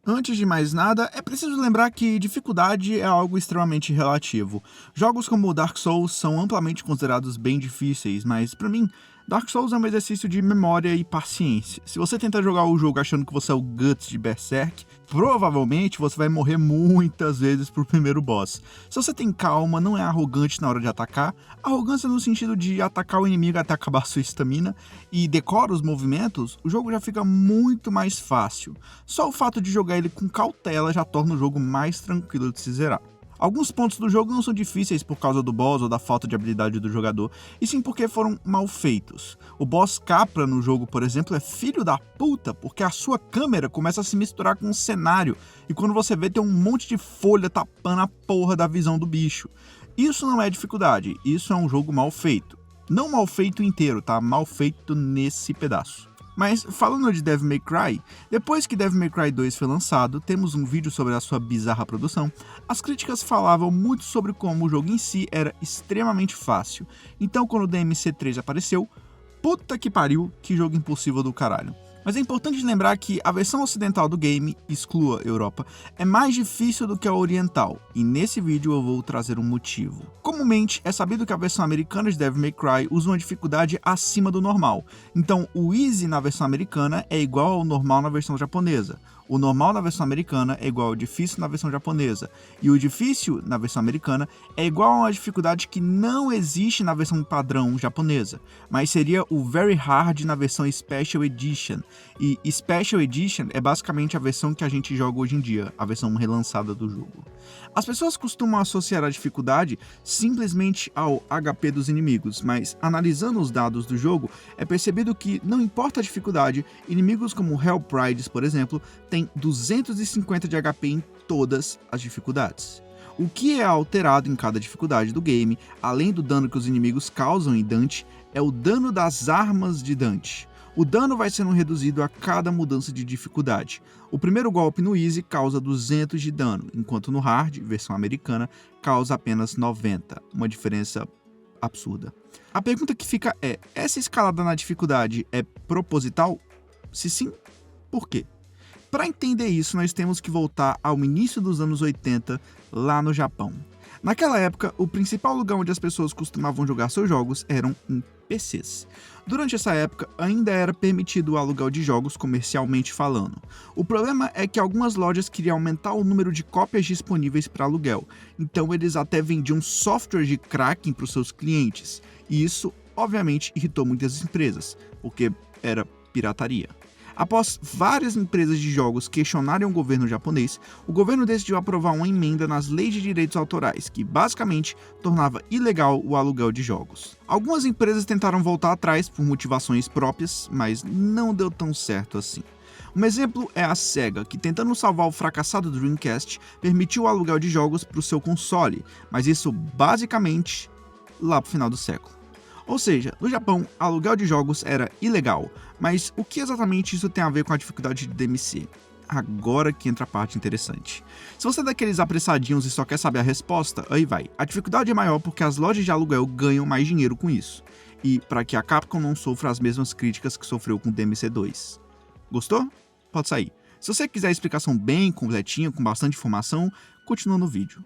Antes de mais nada, é preciso lembrar que dificuldade é algo extremamente relativo. Jogos como Dark Souls são amplamente considerados bem difíceis, mas pra mim, Dark Souls é um exercício de memória e paciência. Se você tentar jogar o jogo achando que você é o Guts de Berserk, provavelmente você vai morrer muitas vezes pro primeiro boss. Se você tem calma, não é arrogante na hora de atacar, arrogância no sentido de atacar o inimigo até acabar sua estamina, e decora os movimentos, o jogo já fica muito mais fácil. Só o fato de jogar ele com cautela já torna o jogo mais tranquilo de se zerar. Alguns pontos do jogo não são difíceis por causa do boss ou da falta de habilidade do jogador, e sim porque foram mal feitos. O boss Capra no jogo, por exemplo, é filho da puta porque a sua câmera começa a se misturar com o cenário, e quando você vê tem um monte de folha tapando a porra da visão do bicho. Isso não é dificuldade, isso é um jogo mal feito. Não mal feito inteiro, tá? Mal feito nesse pedaço. Mas falando de Devil May Cry, depois que Devil May Cry 2 foi lançado, temos um vídeo sobre a sua bizarra produção, as críticas falavam muito sobre como o jogo em si era extremamente fácil. Então quando o DMC3 apareceu, puta que pariu, que jogo impossível do caralho. Mas é importante lembrar que a versão ocidental do game, exclua Europa, é mais difícil do que a oriental, e nesse vídeo eu vou trazer um motivo. Comumente, é sabido que a versão americana de Devil May Cry usa uma dificuldade acima do normal, então o Easy na versão americana é igual ao normal na versão japonesa. O normal na versão americana é igual ao difícil na versão japonesa, e o difícil na versão americana é igual a uma dificuldade que não existe na versão padrão japonesa, mas seria o Very Hard na versão Special Edition, e Special Edition é basicamente a versão que a gente joga hoje em dia, a versão relançada do jogo. As pessoas costumam associar a dificuldade simplesmente ao HP dos inimigos, mas analisando os dados do jogo, é percebido que não importa a dificuldade, inimigos como Hellprides, por exemplo, tem 250 de HP em todas as dificuldades. O que é alterado em cada dificuldade do game, além do dano que os inimigos causam em Dante, é o dano das armas de Dante. O dano vai sendo reduzido a cada mudança de dificuldade. O primeiro golpe no Easy causa 200 de dano, enquanto no Hard, versão americana, causa apenas 90, uma diferença absurda. A pergunta que fica é, essa escalada na dificuldade é proposital? Se sim, por quê? Para entender isso, nós temos que voltar ao início dos anos 80, lá no Japão. Naquela época, o principal lugar onde as pessoas costumavam jogar seus jogos eram em PCs. Durante essa época, ainda era permitido o aluguel de jogos comercialmente falando. O problema é que algumas lojas queriam aumentar o número de cópias disponíveis para aluguel, então eles até vendiam software de cracking para os seus clientes, e isso, obviamente, irritou muitas empresas, porque era pirataria. Após várias empresas de jogos questionarem o governo japonês, o governo decidiu aprovar uma emenda nas leis de direitos autorais, que basicamente tornava ilegal o aluguel de jogos. Algumas empresas tentaram voltar atrás por motivações próprias, mas não deu tão certo assim. Um exemplo é a Sega, que tentando salvar o fracassado Dreamcast, permitiu o aluguel de jogos para o seu console, mas isso basicamente lá pro final do século. Ou seja, no Japão, aluguel de jogos era ilegal, mas o que exatamente isso tem a ver com a dificuldade de DMC? Agora que entra a parte interessante. Se você é daqueles apressadinhos e só quer saber a resposta, aí vai. A dificuldade é maior porque as lojas de aluguel ganham mais dinheiro com isso. E para que a Capcom não sofra as mesmas críticas que sofreu com DMC 2. Gostou? Pode sair. Se você quiser a explicação bem completinha, com bastante informação, continua no vídeo.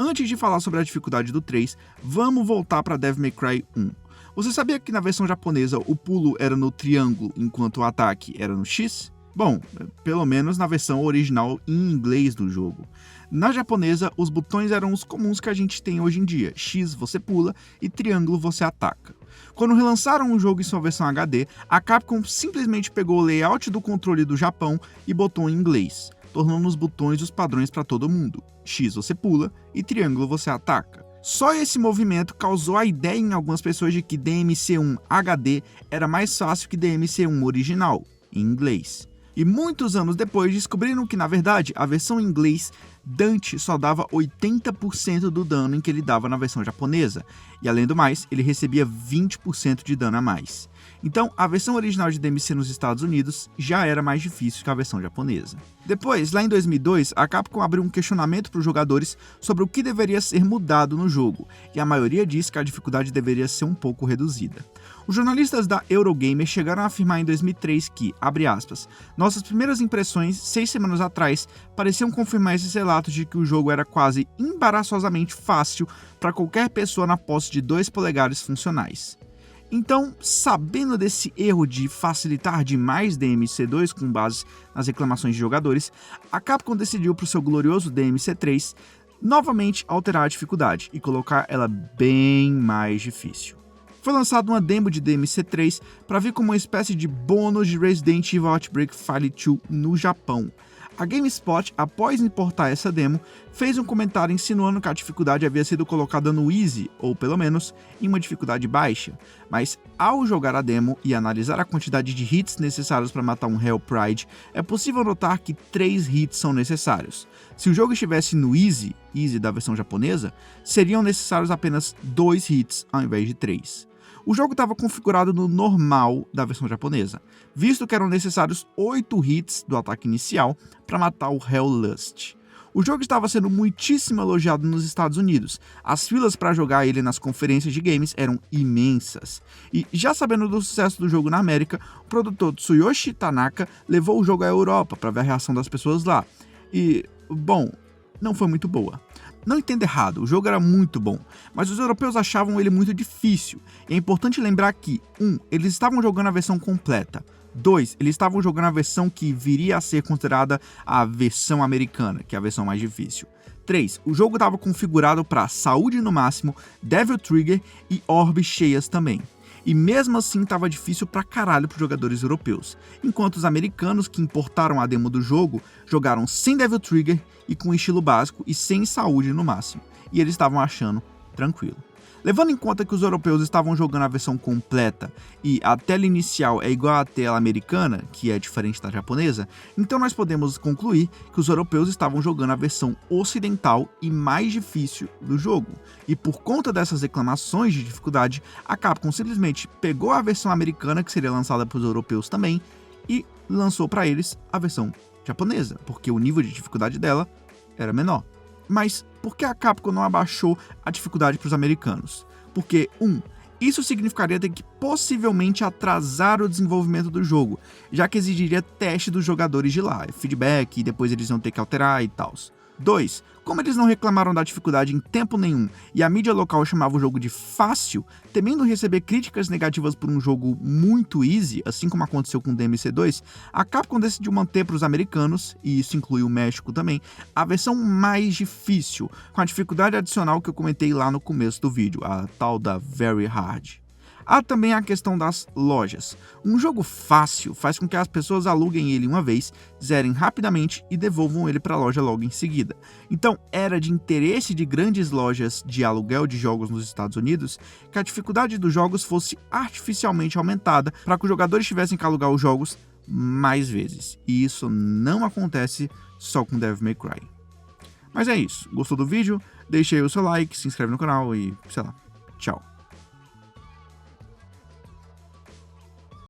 Antes de falar sobre a dificuldade do 3, vamos voltar para Devil May Cry 1. Você sabia que na versão japonesa o pulo era no triângulo enquanto o ataque era no X? Bom, pelo menos na versão original em inglês do jogo. Na japonesa, os botões eram os comuns que a gente tem hoje em dia. X você pula e triângulo você ataca. Quando relançaram o jogo em sua versão HD, a Capcom simplesmente pegou o layout do controle do Japão e botou em inglês, tornando os botões os padrões para todo mundo. X você pula e triângulo você ataca. Só esse movimento causou a ideia em algumas pessoas de que DMC1 HD era mais fácil que DMC1 original, em inglês. E muitos anos depois descobriram que, na verdade, a versão em inglês, Dante só dava 80% do dano em que ele dava na versão japonesa, e além do mais, ele recebia 20% de dano a mais. Então, a versão original de DMC nos Estados Unidos já era mais difícil que a versão japonesa. Depois, lá em 2002, a Capcom abriu um questionamento para os jogadores sobre o que deveria ser mudado no jogo, e a maioria disse que a dificuldade deveria ser um pouco reduzida. Os jornalistas da Eurogamer chegaram a afirmar em 2003 que, abre aspas, nossas primeiras impressões, 6 semanas atrás, pareciam confirmar esses relatos de que o jogo era quase embaraçosamente fácil para qualquer pessoa na posse de 2 polegares funcionais. Então, sabendo desse erro de facilitar demais DMC2 com base nas reclamações de jogadores, a Capcom decidiu para o seu glorioso DMC3 novamente alterar a dificuldade e colocar ela bem mais difícil. Foi lançada uma demo de DMC3 para vir como uma espécie de bônus de Resident Evil Outbreak File 2 no Japão. A GameSpot, após importar essa demo, fez um comentário insinuando que a dificuldade havia sido colocada no Easy, ou pelo menos em uma dificuldade baixa, mas ao jogar a demo e analisar a quantidade de hits necessários para matar um Hell Pride, é possível notar que 3 hits são necessários. Se o jogo estivesse no Easy da versão japonesa, seriam necessários apenas 2 hits ao invés de 3. O jogo estava configurado no normal da versão japonesa, visto que eram necessários 8 hits do ataque inicial para matar o Hell Lust. O jogo estava sendo muitíssimo elogiado nos Estados Unidos, as filas para jogar ele nas conferências de games eram imensas. E já sabendo do sucesso do jogo na América, o produtor Tsuyoshi Tanaka levou o jogo à Europa para ver a reação das pessoas lá. E, bom, não foi muito boa. Não entenda errado, o jogo era muito bom, mas os europeus achavam ele muito difícil. E é importante lembrar que, 1. Eles estavam jogando a versão completa. 2. Eles estavam jogando a versão que viria a ser considerada a versão americana, que é a versão mais difícil. 3. O jogo estava configurado para saúde no máximo, Devil Trigger e orbes cheias também. E mesmo assim estava difícil pra caralho pros jogadores europeus, enquanto os americanos que importaram a demo do jogo jogaram sem Devil Trigger e com estilo básico e sem saúde no máximo, e eles estavam achando tranquilo. Levando em conta que os europeus estavam jogando a versão completa e a tela inicial é igual à tela americana, que é diferente da japonesa, então nós podemos concluir que os europeus estavam jogando a versão ocidental e mais difícil do jogo. E por conta dessas reclamações de dificuldade, a Capcom simplesmente pegou a versão americana, que seria lançada para os europeus também, e lançou para eles a versão japonesa, porque o nível de dificuldade dela era menor. Mas por que a Capcom não abaixou a dificuldade para os americanos? Porque, 1. Isso significaria ter que possivelmente atrasar o desenvolvimento do jogo, já que exigiria teste dos jogadores de lá, feedback, e depois eles iam ter que alterar e tal. 2. Como eles não reclamaram da dificuldade em tempo nenhum e a mídia local chamava o jogo de fácil, temendo receber críticas negativas por um jogo muito easy, assim como aconteceu com o DMC2, a Capcom decidiu manter para os americanos, e isso inclui o México também, a versão mais difícil, com a dificuldade adicional que eu comentei lá no começo do vídeo, a tal da Very Hard. Há também a questão das lojas. Um jogo fácil faz com que as pessoas aluguem ele uma vez, zerem rapidamente e devolvam ele para a loja logo em seguida. Então, era de interesse de grandes lojas de aluguel de jogos nos Estados Unidos que a dificuldade dos jogos fosse artificialmente aumentada para que os jogadores tivessem que alugar os jogos mais vezes. E isso não acontece só com Devil May Cry. Mas é isso. Gostou do vídeo? Deixe aí o seu like, se inscreve no canal e, sei lá, tchau.